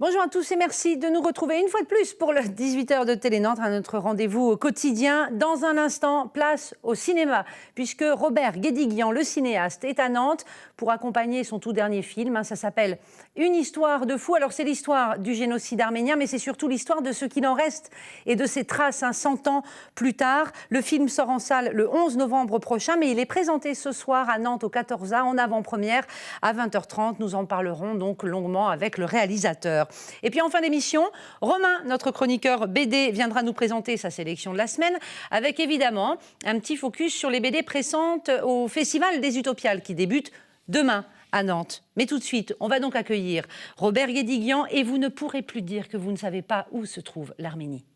Bonjour à tous et merci de nous retrouver une fois de plus pour le 18h de Télé Nantes, à notre rendez-vous quotidien. Dans un instant, place au cinéma, puisque Robert Guédiguian, le cinéaste, est à Nantes pour accompagner son tout dernier film. Ça s'appelle Une histoire de fou. Alors c'est l'histoire du génocide arménien, mais c'est surtout l'histoire de ce qu'il en reste et de ses traces 100 ans plus tard. Le film sort en salle le 11 novembre prochain, mais il est présenté ce soir à Nantes au 14A en avant-première à 20h30. Nous en parlerons donc longuement avec le réalisateur. Et puis en fin d'émission, Romain, notre chroniqueur BD, viendra nous présenter sa sélection de la semaine, avec évidemment un petit focus sur les BD présentes au Festival des Utopiales qui débute demain à Nantes. Mais tout de suite, on va donc accueillir Robert Guédiguian et vous ne pourrez plus dire que vous ne savez pas où se trouve l'Arménie.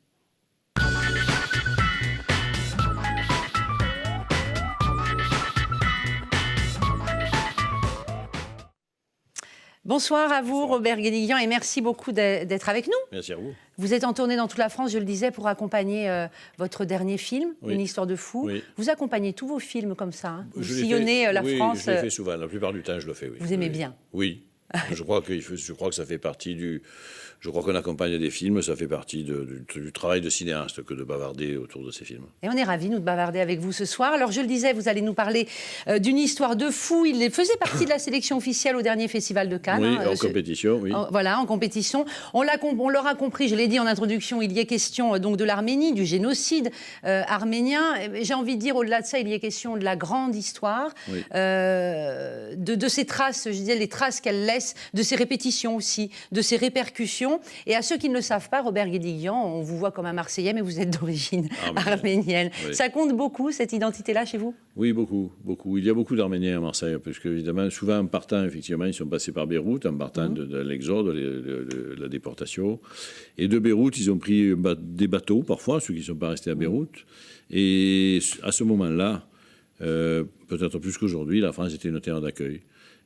Bonsoir à vous, Robert Guédiguian, et merci beaucoup d'être avec nous. Merci à vous. Vous êtes en tournée dans toute la France, je le disais, pour accompagner votre dernier film, Oui. Une histoire de fou. Oui. Vous accompagnez tous vos films comme ça, hein. Vous Je l'ai sillonnez fait, la oui, France. Je l'ai fait souvent, la plupart du temps je le fais, oui. Vous aimez Oui. bien. Oui. Je crois que ça fait partie du... Je crois qu'on accompagne des films, ça fait partie du travail de cinéaste que de bavarder autour de ces films. Et on est ravis, nous, de bavarder avec vous ce soir. Alors, je le disais, vous allez nous parler d'une histoire de fou. Il faisait partie de la sélection officielle au dernier Festival de Cannes. Oui, en compétition, oui. Voilà, en compétition. On l'aura compris, je l'ai dit en introduction, il y est question donc de l'Arménie, du génocide arménien. J'ai envie de dire, au-delà de ça, il y est question de la grande histoire, Oui. de ces traces, je disais, les traces qu'elle laisse, de ses répétitions aussi, de ses répercussions. Et à ceux qui ne le savent pas, Robert Guédiguian, on vous voit comme un Marseillais, mais vous êtes d'origine arménienne. Oui. Ça compte beaucoup, cette identité-là, chez vous? Oui, beaucoup, beaucoup. Il y a beaucoup d'Arméniens à Marseille, parce qu'évidemment, souvent en partant, effectivement, ils sont passés par Beyrouth, en partant de l'exode, de la déportation. Et de Beyrouth, ils ont pris des bateaux, parfois, ceux qui ne sont pas restés à Beyrouth. Et à ce moment-là, peut-être plus qu'aujourd'hui, la France était une terre d'accueil.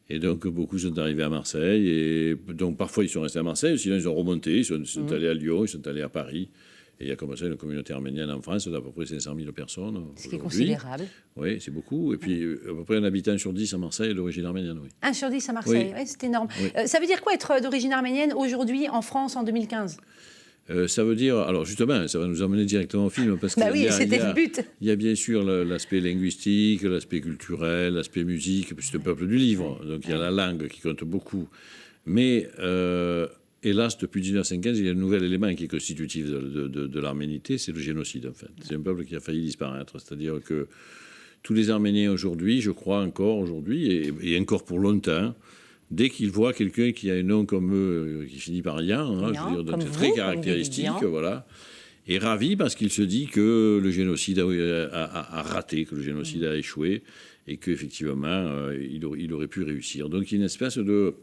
Et donc, beaucoup sont arrivés à Marseille. Et donc, parfois, ils sont restés à Marseille. Sinon, ils ont remonté. Ils sont allés à Lyon, ils sont allés à Paris. Et il y a comme ça une communauté arménienne en France d'à peu près 500 000 personnes. Ce qui est considérable. Oui, c'est beaucoup. Et puis, à peu près un habitant sur 10 à Marseille est d'origine arménienne. Oui. 1 sur 10 à Marseille, oui, c'est énorme. Oui. Ça veut dire quoi être d'origine arménienne aujourd'hui en France en 2015 ? Ça veut dire, alors justement, ça va nous emmener directement au film, parce que oui, c'était le but. Il y a bien sûr l'aspect linguistique, l'aspect culturel, l'aspect musique, puis c'est le peuple du livre, donc il y a la langue qui compte beaucoup. Mais hélas, depuis 1915, il y a un nouvel élément qui est constitutif de l'arménité, c'est le génocide en fait. C'est un peuple qui a failli disparaître, c'est-à-dire que tous les Arméniens aujourd'hui, je crois encore aujourd'hui, et encore pour longtemps, dès qu'ils voient quelqu'un qui a un nom comme eux, qui finit par Yan, hein, je veux dire, donc c'est très caractéristique, voilà, est ravi parce qu'il se dit que le génocide a raté, que le génocide a échoué, et qu'effectivement, il aurait pu réussir. Donc il y a une espèce de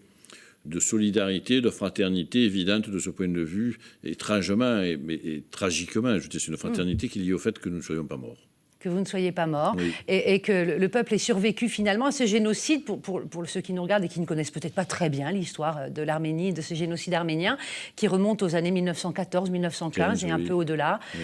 solidarité, de fraternité évidente de ce point de vue, étrangement et tragiquement. Je dis, c'est une fraternité qui est liée au fait que nous ne soyons pas morts. Que vous ne soyez pas mort, oui. et que le peuple ait survécu finalement à ce génocide, pour ceux qui nous regardent et qui ne connaissent peut-être pas très bien l'histoire de l'Arménie, de ce génocide arménien, qui remonte aux années 1914-1915 et un peu au-delà. Oui.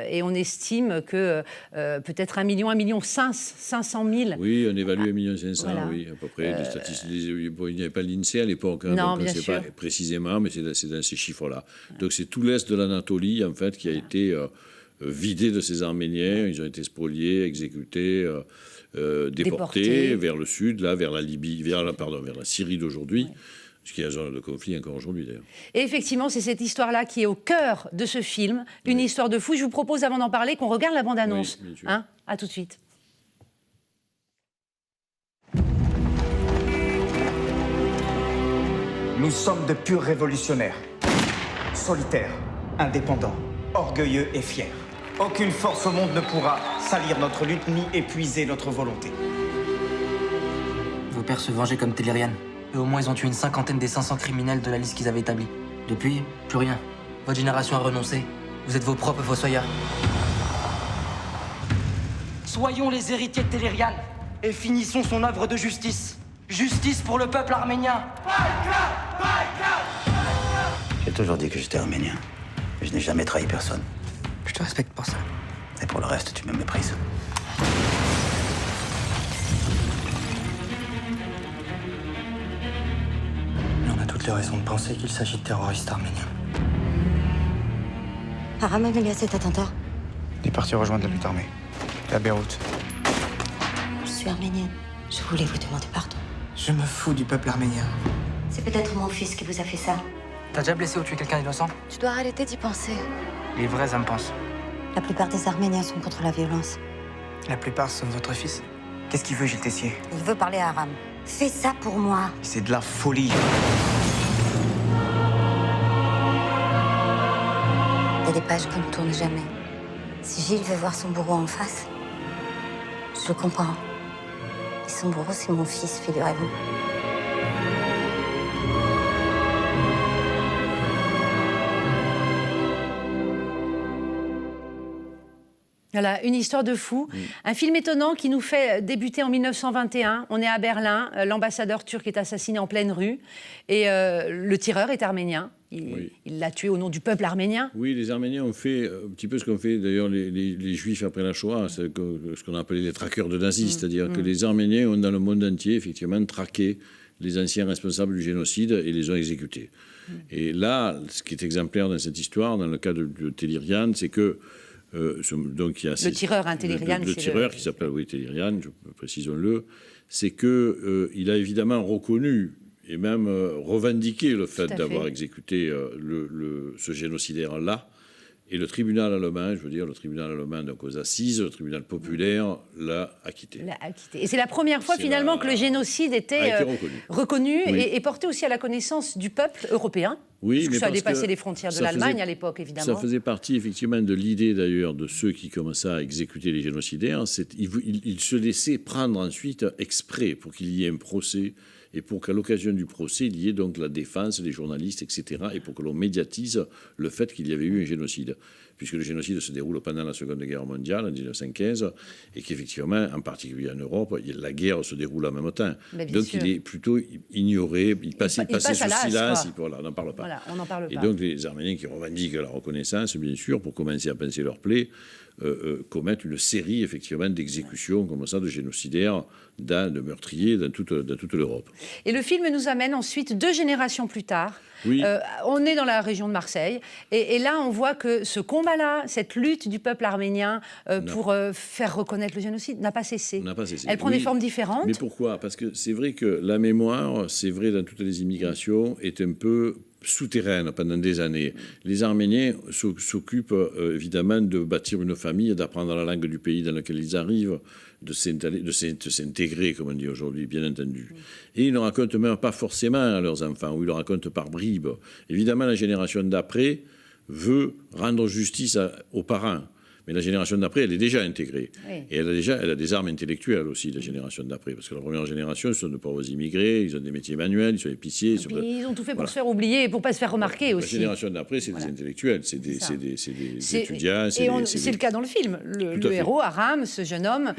Et on estime que peut-être 1 million 500 000... Oui, on évalue 1,5 million, voilà. Oui, à peu près. Les statistiques, il n'y avait pas l'INSEE à l'époque, hein, donc on ne sait pas précisément, mais c'est dans ces chiffres-là. Donc c'est tout l'est de l'Anatolie, en fait, qui a été... vidés de ces Arméniens, ils ont été spoliés, exécutés, déportés vers le sud, là, vers la Libye, vers la Syrie d'aujourd'hui, ce qui est la zone de conflit encore aujourd'hui d'ailleurs. Et effectivement, c'est cette histoire-là qui est au cœur de ce film, Une histoire de fou. Je vous propose, avant d'en parler, qu'on regarde la bande-annonce. Oui, bien sûr. Hein ? À tout de suite. Nous sommes de purs révolutionnaires, solitaires, indépendants, orgueilleux et fiers. Aucune force au monde ne pourra salir notre lutte ni épuiser notre volonté. Vos pères se vengeaient comme Télériane. Eux, au moins, ils ont tué une 50aine des 500 criminels de la liste qu'ils avaient établie. Depuis, plus rien. Votre génération a renoncé. Vous êtes vos propres fossoyeurs. Soyons les héritiers de Télériane et finissons son œuvre de justice. Justice pour le peuple arménien. J'ai toujours dit que j'étais arménien. Mais je n'ai jamais trahi personne. Je te respecte pour ça. Et pour le reste, tu me méprises. Mais on a toutes les de raisons de penser qu'il s'agit de terroristes arméniens. Aram a mené à cet attentat. Il est parti rejoindre la lutte armée. À Beyrouth. Je suis arménienne. Je voulais vous demander pardon. Je me fous du peuple arménien. C'est peut-être mon fils qui vous a fait ça. T'as déjà blessé ou tué quelqu'un d'innocent? Tu dois arrêter d'y penser. Les vrais âmes pensent. La plupart des Arméniens sont contre la violence. La plupart sauf votre fils. Qu'est-ce qu'il veut, Gilles Tessier? Il veut parler à Aram. Fais ça pour moi. C'est de la folie. Il y a des pages qu'on ne tourne jamais. Si Gilles veut voir son bourreau en face, je le comprends. Et son bourreau, c'est mon fils, figurez-vous. Voilà, une histoire de fou. Un film étonnant qui nous fait débuter en 1921. On est à Berlin, l'ambassadeur turc est assassiné en pleine rue et le tireur est arménien. Il l'a tué au nom du peuple arménien. Oui, les Arméniens ont fait un petit peu ce qu'ont fait d'ailleurs les Juifs après la Shoah, ce qu'on appelait les traqueurs de nazis, c'est-à-dire que les Arméniens ont dans le monde entier effectivement traqué les anciens responsables du génocide et les ont exécutés. Et là, ce qui est exemplaire dans cette histoire, dans le cas de Télirian, c'est que donc il y a le tireur, hein, Télirian. Le tireur qui s'appelle, oui, Télirian, précisons-le, c'est qu'il a évidemment reconnu et même revendiqué le fait d'avoir exécuté ce génocidaire-là. Et le tribunal allemand, je veux dire, le tribunal allemand donc aux assises, le tribunal populaire l'a acquitté. Et c'est la première fois finalement que le génocide était reconnu et porté aussi à la connaissance du peuple européen. Oui, parce que ça a dépassé les frontières de l'Allemagne à l'époque, évidemment. Ça faisait partie effectivement de l'idée d'ailleurs de ceux qui commençaient à exécuter les génocidaires. Ils se laissaient prendre ensuite exprès pour qu'il y ait un procès et pour qu'à l'occasion du procès, il y ait donc la défense, les journalistes, etc. et pour que l'on médiatise le fait qu'il y avait eu un génocide. Puisque le génocide se déroule pendant la Seconde Guerre mondiale, en 1915, et qu'effectivement, en particulier en Europe, la guerre se déroule en même temps. Donc il est plutôt ignoré, il passait sous silence, on n'en parle pas. Voilà, on n'en parle pas. Et donc les Arméniens qui revendiquent la reconnaissance, bien sûr, pour commencer à pincer leurs plaies, commettent une série effectivement d'exécutions comme ça, de génocidaires, de meurtriers dans toute l'Europe. Et le film nous amène ensuite 2 générations plus tard. Oui. On est dans la région de Marseille et là on voit que ce combat-là, cette lutte du peuple arménien pour faire reconnaître le génocide n'a pas cessé. Elle prend des formes différentes. Mais pourquoi? Parce que c'est vrai que la mémoire, c'est vrai dans toutes les immigrations, est un peu souterraine pendant des années. Les Arméniens s'occupent évidemment de bâtir une famille, d'apprendre la langue du pays dans lequel ils arrivent, de s'intégrer, comme on dit aujourd'hui, bien entendu. Et ils ne racontent même pas forcément à leurs enfants, ou ils le racontent par bribes. Évidemment, la génération d'après veut rendre justice aux parents. Mais la génération d'après, elle est déjà intégrée. Oui. Et elle a des armes intellectuelles aussi, la génération d'après. Parce que la première génération, ce sont de pauvres immigrés, ils ont des métiers manuels, ils sont épiciers. Ils ont tout fait pour se faire oublier et pour ne pas se faire remarquer aussi. La génération d'après, c'est des intellectuels, c'est des étudiants. C'est le cas dans le film. Le héros, Aram, ce jeune homme,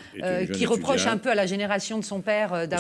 qui reproche un peu à la génération de son père de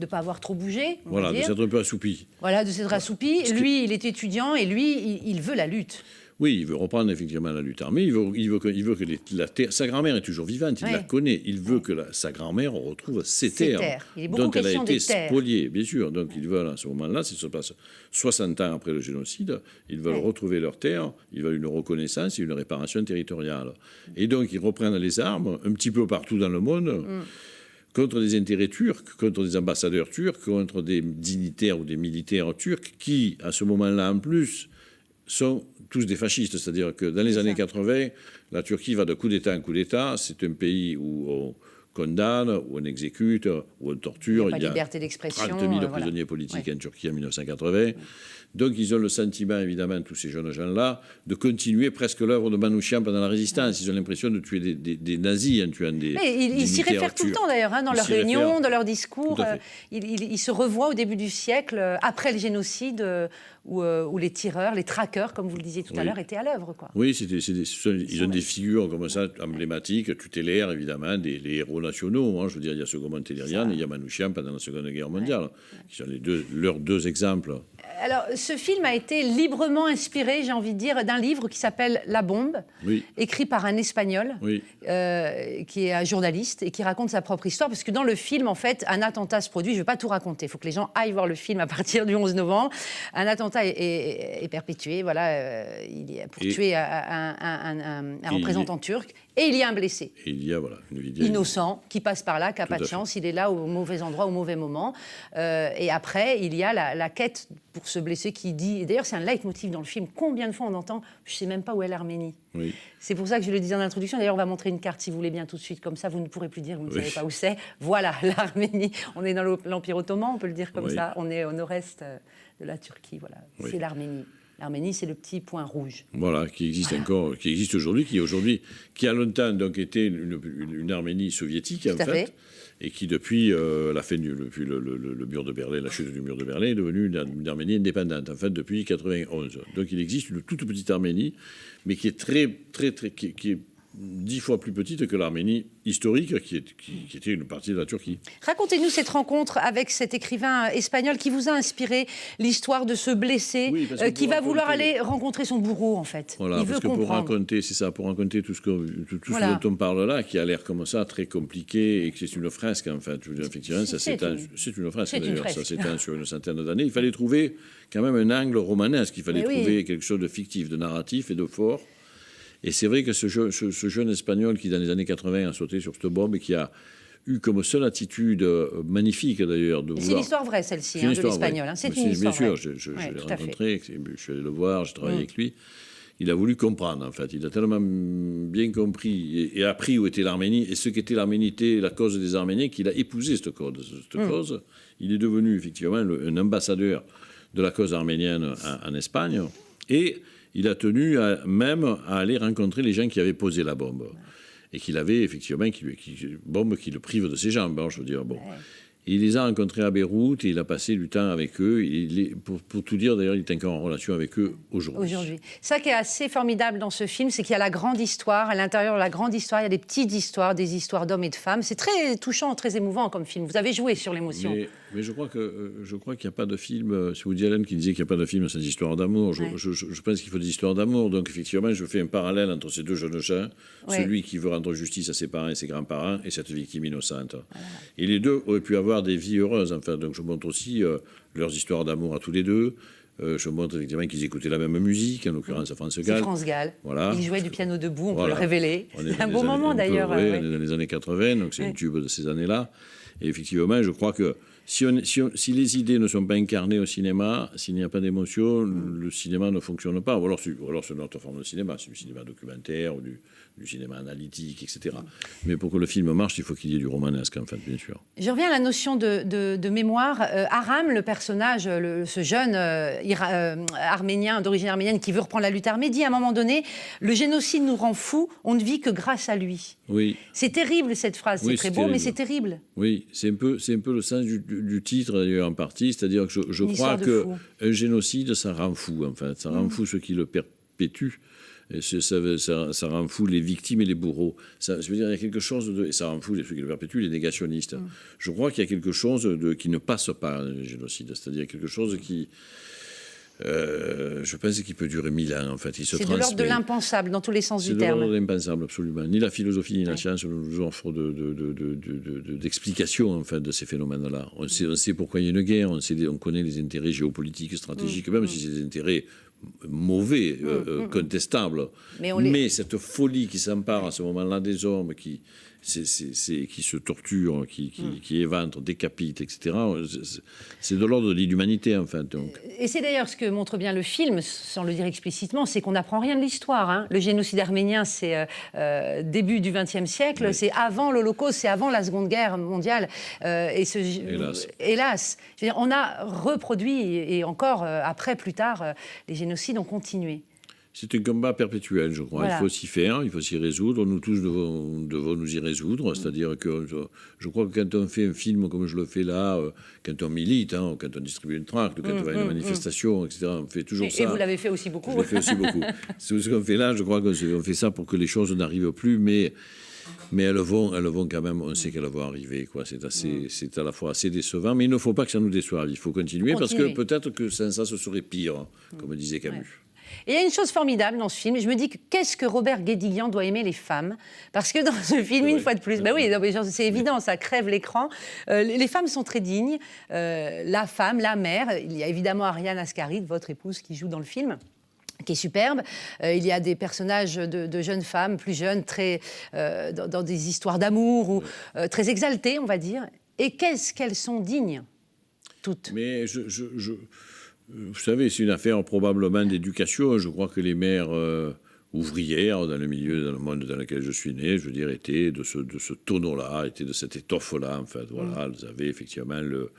ne pas avoir trop bougé. Voilà, de s'être un peu assoupi. Voilà, de s'être assoupi. Lui, il est étudiant et lui, il veut la lutte. Oui, il veut reprendre effectivement la lutte armée. Il veut que sa grand-mère est toujours vivante, il la connaît. Il veut que sa grand-mère retrouve ses terres dont elle a été spoliée, bien sûr. Donc ils veulent à ce moment-là, ça se passe 60 ans après le génocide, ils veulent retrouver leurs terres, ils veulent une reconnaissance et une réparation territoriale. Et donc ils reprennent les armes un petit peu partout dans le monde. Contre des intérêts turcs, contre des ambassadeurs turcs, contre des dignitaires ou des militaires turcs qui, à ce moment-là en plus, sont tous des fascistes. C'est-à-dire que dans les années 80, la Turquie va de coup d'État en coup d'État. C'est un pays où on condamne, où on exécute, où on torture. Il y a liberté d'expression, 30 000 prisonniers politiques en Turquie en 1980. Donc ils ont le sentiment, évidemment, tous ces jeunes gens-là, de continuer presque l'œuvre de Manouchian pendant la Résistance. Ils ont l'impression de tuer des nazis en tuant des ils s'y réfèrent tout le temps, d'ailleurs, dans leurs réunions, dans leurs discours. Ils se revoient au début du siècle, après le génocide, où les tireurs, les traqueurs, comme vous le disiez tout à l'heure, étaient à l'œuvre. Oui, ils ont des figures comme ça, emblématiques, tutélaires, évidemment, les héros nationaux. Hein, je veux dire, il y a Soghomon Tehlirian et il y a Manouchian pendant la Seconde Guerre mondiale, qui sont leurs deux exemples. Alors, ce film a été librement inspiré, j'ai envie de dire, d'un livre qui s'appelle La Bombe, écrit par un Espagnol, qui est un journaliste et qui raconte sa propre histoire. Parce que dans le film, en fait, un attentat se produit. Je ne vais pas tout raconter. Il faut que les gens aillent voir le film à partir du 11 novembre. Un attentat est perpétué, voilà, pour tuer un représentant turc. Et il y a un blessé. Et il y a, voilà, innocent, qui passe par là, qui n'a pas de chance. Il est là au mauvais endroit, au mauvais moment. Et après, il y a la quête pour ce blessé qui dit... Et d'ailleurs, c'est un leitmotiv dans le film. Combien de fois on entend « Je ne sais même pas où est l'Arménie ». C'est pour ça que je le disais en introduction. D'ailleurs, on va montrer une carte, si vous voulez bien, tout de suite. Comme ça, vous ne pourrez plus dire que vous ne savez pas où c'est. Voilà, l'Arménie. On est dans l'Empire ottoman, on peut le dire comme ça. On est au nord-est de la Turquie. Voilà, c'est l'Arménie. L'Arménie, c'est le petit point rouge. Voilà, qui existe encore, qui existe aujourd'hui, qui a longtemps donc été une Arménie soviétique, en fait, et qui depuis la fin depuis le mur de Berlin, la chute du mur de Berlin, est devenue une Arménie indépendante, en fait, depuis 1991. Donc il existe une toute petite Arménie, mais qui est qui est 10 fois plus petite que l'Arménie historique, qui était une partie de la Turquie. Racontez-nous cette rencontre avec cet écrivain espagnol qui vous a inspiré l'histoire de ce blessé qui va vouloir aller rencontrer son bourreau, en fait. Voilà, il veut comprendre. Pour raconter tout ce dont on parle là, qui a l'air comme ça très compliqué et que c'est une fresque, en fait. Je veux dire, effectivement, c'est une fresque, d'ailleurs. Ça s'étend sur une centaine d'années. Il fallait trouver quand même un angle romanesque. Il fallait trouver quelque chose de fictif, de narratif et de fort. Et c'est vrai que ce jeune Espagnol qui, dans les années 80, a sauté sur cette bombe et qui a eu comme seule attitude, magnifique d'ailleurs, de vouloir... C'est une histoire vraie, celle-ci, de l'Espagnol. C'est une histoire vraie. Bien sûr, je l'ai rencontré, je suis allé le voir, j'ai travaillé avec lui. Il a voulu comprendre, en fait. Il a tellement bien compris et appris où était l'Arménie et ce qu'était l'Arménie, la cause des Arméniens, qu'il a épousé cette cause. Il est devenu, effectivement, un ambassadeur de la cause arménienne en Espagne. Et... il a tenu même à aller rencontrer les gens qui avaient posé la bombe. Et qu'il avait effectivement, bombe qui le prive de ses jambes, je veux dire. Bon. Et il les a rencontrés à Beyrouth et il a passé du temps avec eux. Pour tout dire, d'ailleurs, il est encore en relation avec eux aujourd'hui. Ça qui est assez formidable dans ce film, c'est qu'il y a la grande histoire. À l'intérieur de la grande histoire, il y a des petites histoires, des histoires d'hommes et de femmes. C'est très touchant, très émouvant comme film. Vous avez joué sur l'émotion. Mais je crois qu'il n'y a pas de film... C'est Woody Allen qui disait qu'il n'y a pas de film sans histoire d'amour. Je pense qu'il faut des histoires d'amour. Donc, effectivement, je fais un parallèle entre ces deux jeunes gens. Celui qui veut rendre justice à ses parents et ses grands-parents et cette victime innocente. Et les deux auraient pu avoir des vies heureuses, enfin. Donc je montre aussi leurs histoires d'amour à tous les deux. Je montre effectivement qu'ils écoutaient la même musique, en l'occurrence à France Gall. C'est France Gall. Voilà. Ils jouaient du piano debout, on peut le révéler. C'est un beau moment d'ailleurs. On est dans les années 80, donc c'est un tube de ces années-là. Et effectivement, je crois que si les idées ne sont pas incarnées au cinéma, s'il n'y a pas d'émotion, le cinéma ne fonctionne pas. Ou alors c'est une autre forme de cinéma, c'est du cinéma documentaire ou du cinéma analytique, etc. Mais pour que le film marche, il faut qu'il y ait du romanesque, en fait, bien sûr. Je reviens à la notion de mémoire. Aram, le personnage, ce jeune arménien, d'origine arménienne, qui veut reprendre la lutte armée, dit à un moment donné « Le génocide nous rend fous, on ne vit que grâce à lui ». Oui. C'est terrible, cette phrase. C'est très beau, terrible. Mais c'est terrible. Oui, c'est un peu le sens du titre, d'ailleurs, en partie. C'est-à-dire que je crois qu'un génocide, ça rend fou, en fait. Ça rend fou ceux qui le perpétuent. Et ça rend fou les victimes et les bourreaux. Je veux dire, il y a quelque chose et ça rend fou ceux qui le perpétuent, les négationnistes. Je crois qu'il y a quelque chose qui ne passe pas, le génocide. C'est-à-dire quelque chose qui... je pense qu'il peut durer 1000 ans, en fait. C'est de l'ordre de l'impensable, dans tous les sens du terme. C'est de l'ordre de l'impensable, absolument. Ni la philosophie ni la science nous offrent d'explication, en fait, de ces phénomènes-là. On sait pourquoi il y a une guerre, on connaît les intérêts géopolitiques, stratégiques, même si c'est des intérêts mauvais, contestables. Mais cette folie qui s'empare à ce moment-là des hommes, qui se torturent, qui éventrent, décapitent, etc., c'est de l'ordre de l'inhumanité, en fait. Donc. Et c'est d'ailleurs ce que montre bien le film, sans le dire explicitement, c'est qu'on n'apprend rien de l'histoire. Hein. Le génocide arménien, c'est début du XXe siècle, c'est avant l'Holocauste, c'est avant la Seconde Guerre mondiale. Hélas. Je veux dire, on a reproduit, et encore après, plus tard, les génocides ont continué. C'est un combat perpétuel, je crois. Voilà. Il faut s'y faire, il faut s'y résoudre. Nous tous devons nous y résoudre. C'est-à-dire que je crois que quand on fait un film comme je le fais là, quand on milite, quand on distribue une tract, quand on va à une manifestation, etc., on fait toujours ça. Et vous l'avez fait aussi beaucoup. Je l'ai fait aussi beaucoup. Ce qu'on fait là, je crois qu'on fait ça pour que les choses n'arrivent plus, mais Mais elles vont quand même, on sait qu'elles vont arriver, quoi. C'est à la fois assez décevant, mais il ne faut pas que ça nous déçoive. Il faut continuer, parce que peut-être que sans ça, ce serait pire, comme disait Camus. Ouais. Et il y a une chose formidable dans ce film, et je me dis qu'est-ce que Robert Guédiguian doit aimer les femmes, parce que dans ce film, une fois de plus, oui, c'est évident, ça crève l'écran. Les femmes sont très dignes, la femme, la mère, il y a évidemment Ariane Ascaride, votre épouse, qui joue dans le film, qui est superbe. Il y a des personnages de jeunes femmes, plus jeunes, très, dans des histoires d'amour, ou très exaltées, on va dire. Et qu'est-ce qu'elles sont dignes, toutes. Mais vous savez, c'est une affaire probablement d'éducation. Je crois que les mères ouvrières, dans le monde dans lequel je suis né, je veux dire, étaient de ce tonneau-là, étaient de cette étoffe-là, en fait. Voilà, elles avaient effectivement le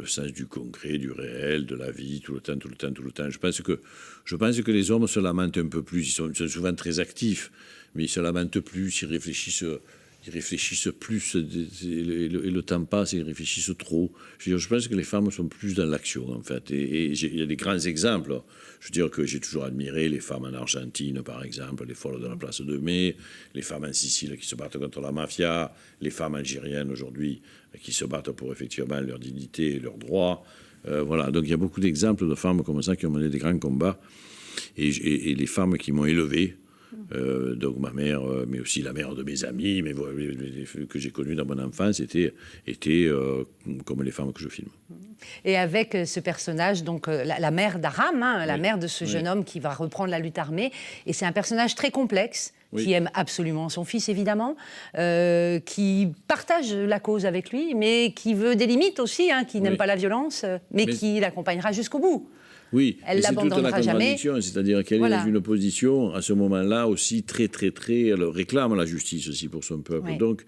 sens du concret, du réel, de la vie, tout le temps. Je pense que les hommes se lamentent un peu plus. Ils sont souvent très actifs, mais ils se lamentent plus, ils réfléchissent plus, et le temps passe, et ils réfléchissent trop. Je pense que les femmes sont plus dans l'action, en fait. Et il y a des grands exemples. Je veux dire que j'ai toujours admiré les femmes en Argentine, par exemple, les folles de la place de Mai, les femmes en Sicile qui se battent contre la mafia, les femmes algériennes aujourd'hui qui se battent pour effectivement leur dignité et leurs droits. Voilà, donc il y a beaucoup d'exemples de femmes comme ça qui ont mené des grands combats. Et les femmes qui m'ont élevé, donc ma mère, mais aussi la mère de mes amis, que j'ai connues dans mon enfance, étaient comme les femmes que je filme. Et avec ce personnage, donc la mère d'Aram, la mère de ce jeune homme qui va reprendre la lutte armée, et c'est un personnage très complexe, qui aime absolument son fils, évidemment, qui partage la cause avec lui, mais qui veut des limites aussi, qui n'aime pas la violence, mais qui l'accompagnera jusqu'au bout. Oui, elle l'abandonnera jamais. C'est-à-dire qu'elle est dans une position, à ce moment-là, aussi très, elle réclame la justice aussi pour son peuple. Oui. Donc,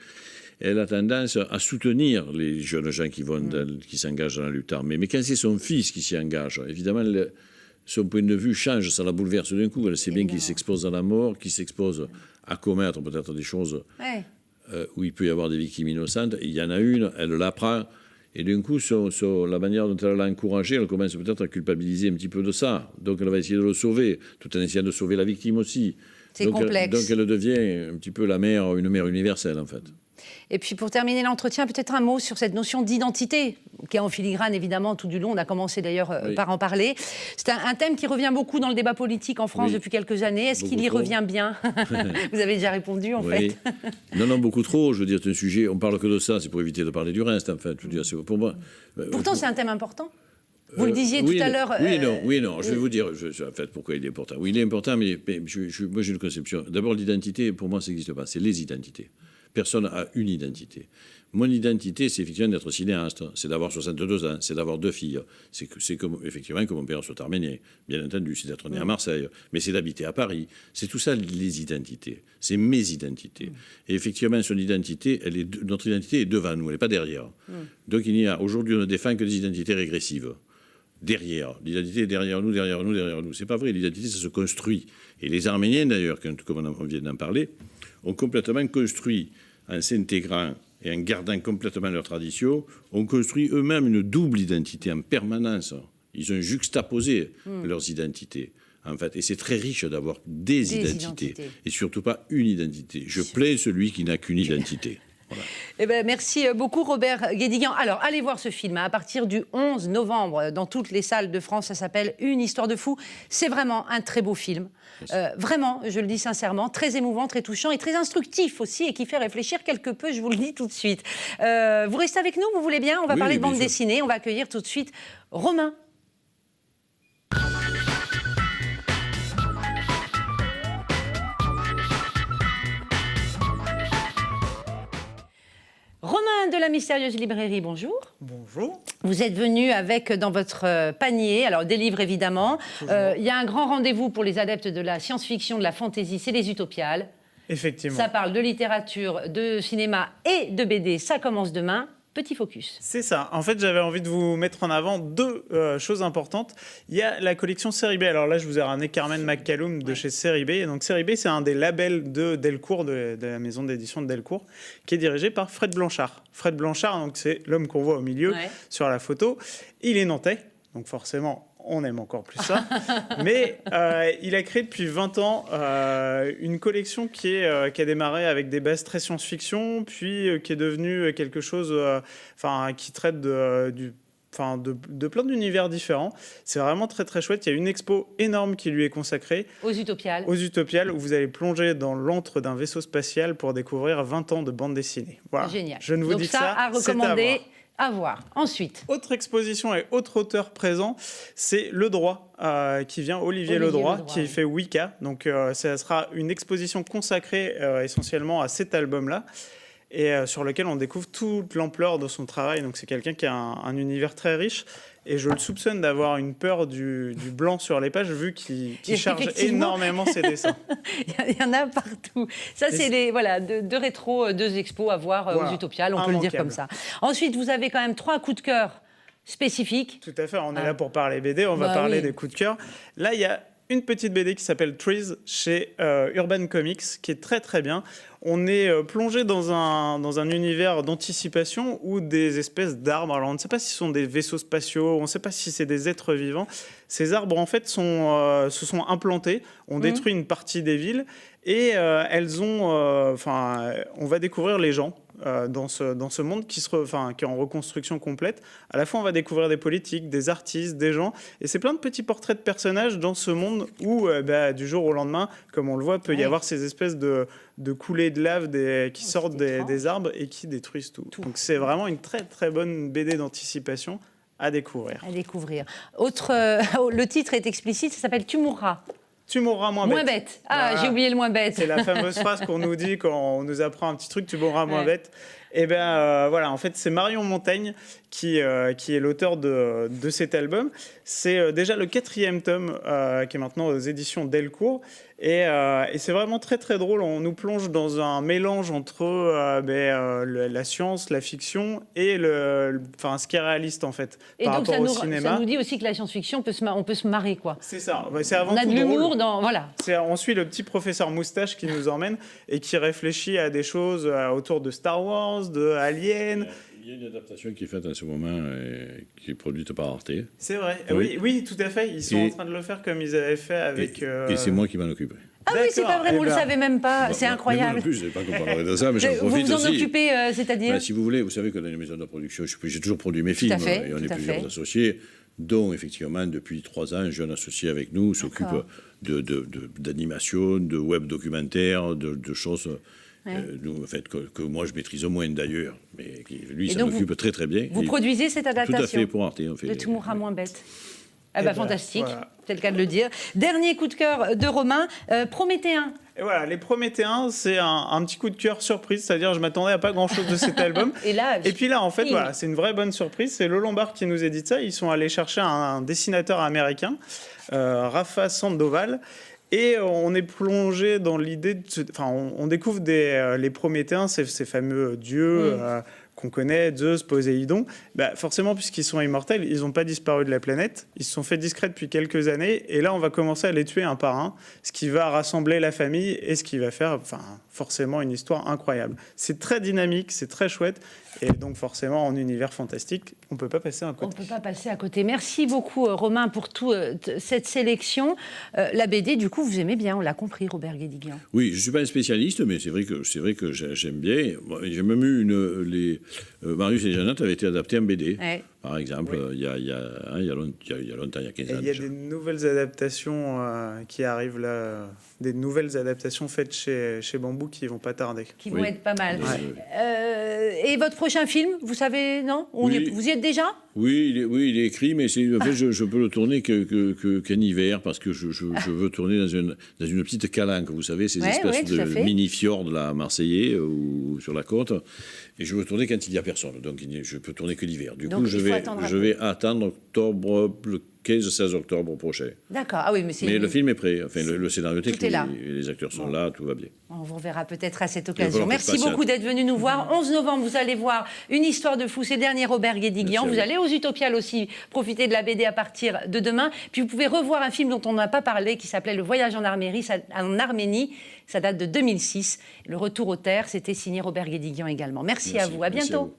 elle a tendance à soutenir les jeunes gens qui s'engagent dans la lutte armée. Mais quand c'est son fils qui s'y engage, évidemment, son point de vue change, ça la bouleverse d'un coup. Elle sait bien qu'il s'expose à la mort, qu'il s'expose à commettre peut-être des choses où il peut y avoir des victimes innocentes. Il y en a une, elle l'apprend. Et d'un coup, sur la manière dont elle l'a encouragé, elle commence peut-être à culpabiliser un petit peu de ça. Donc elle va essayer de le sauver, tout en essayant de sauver la victime aussi. C'est complexe. Donc elle devient un petit peu une mère universelle, en fait. Et puis pour terminer l'entretien, peut-être un mot sur cette notion d'identité, qui est en filigrane évidemment tout du long. On a commencé d'ailleurs par en parler. C'est un thème qui revient beaucoup dans le débat politique en France depuis quelques années. Est-ce qu'il y revient bien? Vous avez déjà répondu, en fait. Non, beaucoup trop. Je veux dire, c'est un sujet, on parle que de ça, c'est pour éviter de parler du reste, en fait. Je veux dire, c'est pour moi. Pourtant, c'est un thème important. Vous le disiez tout à l'heure. Oui, non. Je vais vous dire, en fait, pourquoi il est important. Oui, il est important, mais moi, j'ai une conception. D'abord, l'identité, pour moi, ça n'existe pas. C'est les identités. Personne n'a une identité. Mon identité, c'est effectivement d'être cinéaste, c'est d'avoir 62 ans, c'est d'avoir 2 filles, c'est effectivement que mon père soit arménien, bien entendu, c'est d'être né à Marseille, mais c'est d'habiter à Paris. C'est tout ça, les identités. C'est mes identités. Et effectivement, notre identité est devant nous, elle n'est pas derrière. Donc aujourd'hui, on ne défend que des identités régressives. Derrière. L'identité est derrière nous. C'est pas vrai. L'identité, ça se construit. Et les Arméniens, d'ailleurs, comme on vient d'en parler, ont complètement construit, en s'intégrant et en gardant complètement leur tradition, ont construit eux-mêmes une double identité en permanence. Ils ont juxtaposé leurs identités, en fait. Et c'est très riche d'avoir des identités. Et surtout pas une identité. Je plains celui qui n'a qu'une identité. Voilà. Eh ben, merci beaucoup Robert Guédiguian. Alors allez voir ce film à partir du 11 novembre dans toutes les salles de France. Ça s'appelle Une histoire de fou. C'est vraiment un très beau film. Vraiment, je le dis sincèrement, très émouvant, très touchant et très instructif aussi et qui fait réfléchir quelque peu, je vous le dis tout de suite. Vous restez avec nous, vous voulez bien? On va parler de bande dessinée. On va accueillir tout de suite Romain. Romain de la Mystérieuse Librairie, bonjour. Bonjour. Vous êtes venu avec dans votre panier, alors des livres évidemment. Il y a un grand rendez-vous pour les adeptes de la science-fiction, de la fantasy, c'est les Utopiales. Effectivement. Ça parle de littérature, de cinéma et de BD. Ça commence demain. Petit focus. C'est ça. En fait, j'avais envie de vous mettre en avant 2 choses importantes. Il y a la collection Série B. Alors là, je vous ai ramené Carmen McCallum de chez Série B. Et donc Série B, c'est un des labels de Delcourt, de la maison d'édition de Delcourt, qui est dirigé par Fred Blanchard. Fred Blanchard, donc c'est l'homme qu'on voit au milieu sur la photo. Il est nantais. Donc forcément, on aime encore plus ça. Mais il a créé depuis 20 ans une collection qui a démarré avec des bases très science-fiction, puis qui est devenue quelque chose qui traite de plein d'univers différents. C'est vraiment très très chouette. Il y a une expo énorme qui lui est consacrée. Aux Utopiales. Aux Utopiales, où vous allez plonger dans l'antre d'un vaisseau spatial pour découvrir 20 ans de bande dessinée. Voilà. Génial. Je ne vous Donc dis que ça, à c'est recommander. À voir. Ensuite. Autre exposition et autre auteur présent, c'est Le Droit, qui vient Olivier Ledroit, qui fait Wicca. Donc, ça sera une exposition consacrée essentiellement à cet album-là, et sur lequel on découvre toute l'ampleur de son travail. Donc, c'est quelqu'un qui a un univers très riche. Et je le soupçonne d'avoir une peur du blanc sur les pages, vu qu'il charge énormément ses dessins. Il y en a partout. Ça, c'est deux rétros, 2 expos à voir aux Utopiales, on peut le dire comme ça. Ensuite, vous avez quand même 3 coups de cœur spécifiques. Tout à fait, on est là pour parler BD, on va parler des coups de cœur. Là, il y a une petite BD qui s'appelle Trees chez Urban Comics, qui est très très bien. On est plongé dans un univers d'anticipation où des espèces d'arbres, alors on ne sait pas si ce sont des vaisseaux spatiaux, on ne sait pas si c'est des êtres vivants. Ces arbres, en fait, se sont implantés, ont détruit une partie des villes, et on va découvrir les gens dans ce monde qui est en reconstruction complète. À la fois, on va découvrir des politiques, des artistes, des gens, et c'est plein de petits portraits de personnages dans ce monde où, du jour au lendemain, comme on le voit, peut y avoir ces espèces de coulées de lave qui sortent des arbres et qui détruisent tout. Donc c'est vraiment une très très bonne BD d'anticipation à découvrir. Le titre est explicite, ça s'appelle Tu mourras. Tu mourras moins bête. Ah, voilà. J'ai oublié le moins bête. C'est la fameuse phrase qu'on nous dit quand on nous apprend un petit truc, tu mourras moins bête. Et voilà, en fait, c'est Marion Montaigne qui est l'auteur de cet album. C'est déjà le 4e tome qui est maintenant aux éditions Delcourt. Et c'est vraiment très très drôle. On nous plonge dans un mélange entre la science, la fiction et ce qui est réaliste en fait. Et par donc rapport au cinéma. Ça nous dit aussi que la science-fiction, on peut se marrer quoi. C'est ça. C'est avant on a tout de l'humour drôle. voilà. On suit le petit professeur moustache qui nous emmène et qui réfléchit à des choses autour de Star Wars, de Alien. Il y a une adaptation qui est faite en ce moment et qui est produite par Arte. C'est vrai. Oui, tout à fait. Ils sont en train de le faire comme ils avaient fait avec... Et c'est moi qui m'en occupe. Ah oui, c'est pas vrai, vous ne le savez même pas. C'est incroyable. Moi non plus, je ne sais pas qu'on parlerait de ça, mais j'en profite vous aussi. Vous en occupez, c'est-à-dire Si vous voulez, vous savez que dans les maisons de production, j'ai toujours produit mes films. Et on est plusieurs associés, dont effectivement, depuis 3 ans, un jeune associé avec nous s'occupe d'animation, de web documentaire, de choses... que moi je maîtrise au moins d'ailleurs, mais lui ça m'occupe très très bien. Vous produisez cette adaptation? Tout à fait, pour Arte. On fait de Tu mourras moins bête. Fantastique, voilà. C'est le cas de le dire. Dernier coup de cœur de Romain, Prométhéen. Et voilà, les Prométhéens, c'est un petit coup de cœur surprise, c'est-à-dire je m'attendais à pas grand-chose de cet album. Et puis là, en fait, c'est une vraie bonne surprise. C'est Le Lombard qui nous édite ça. Ils sont allés chercher un dessinateur américain, Rafa Sandoval. Et on est plongé dans l'idée on découvre les Prométhéens, ces fameux dieux qu'on connaît, Zeus, Poséidon. Forcément, puisqu'ils sont immortels, ils n'ont pas disparu de la planète. Ils se sont fait discrets depuis quelques années. Et là, on va commencer à les tuer un par un, ce qui va rassembler la famille et ce qui va faire forcément une histoire incroyable. C'est très dynamique, c'est très chouette. Et donc forcément, en univers fantastique, on ne peut pas passer à côté. On ne peut pas passer à côté. Merci beaucoup, Romain, pour toute cette sélection. La BD, du coup, vous aimez bien, on l'a compris, Robert Guédiguian. Oui, je ne suis pas un spécialiste, mais c'est vrai que j'aime bien. J'ai même eu Marius et Jeannette avaient été adaptés en BD. Ouais. Par exemple, il y a longtemps, il y a 15 ans. Il y a des nouvelles adaptations qui arrivent là, des nouvelles adaptations faites chez Bambou qui vont pas tarder. Qui vont être pas mal. Et votre prochain film, vous savez, non? Vous y êtes déjà? Oui, il est écrit, mais en fait, je peux le tourner qu'en hiver, parce que je veux tourner dans une petite calanque, vous savez, ces espèces de mini-fjords là, marseillais ou sur la côte. Et je veux tourner quand il n'y a personne, donc je peux tourner que l'hiver. Du coup, je vais attendre le 15-16 octobre prochain. D'accord. Ah oui, mais le film est prêt. Enfin, le scénario est écrit, les acteurs sont là, tout va bien. On vous reverra peut-être à cette occasion. Merci beaucoup d'être venu nous voir. 11 novembre, vous allez voir Une histoire de fou. C'est le dernier Robert Guédiguian. Vous allez aux Utopiales aussi profiter de la BD à partir de demain. Puis vous pouvez revoir un film dont on n'a pas parlé qui s'appelait Le voyage en Arménie. Ça date de 2006. Le retour aux terres, c'était signé Robert Guédiguian également. Merci à vous. À bientôt.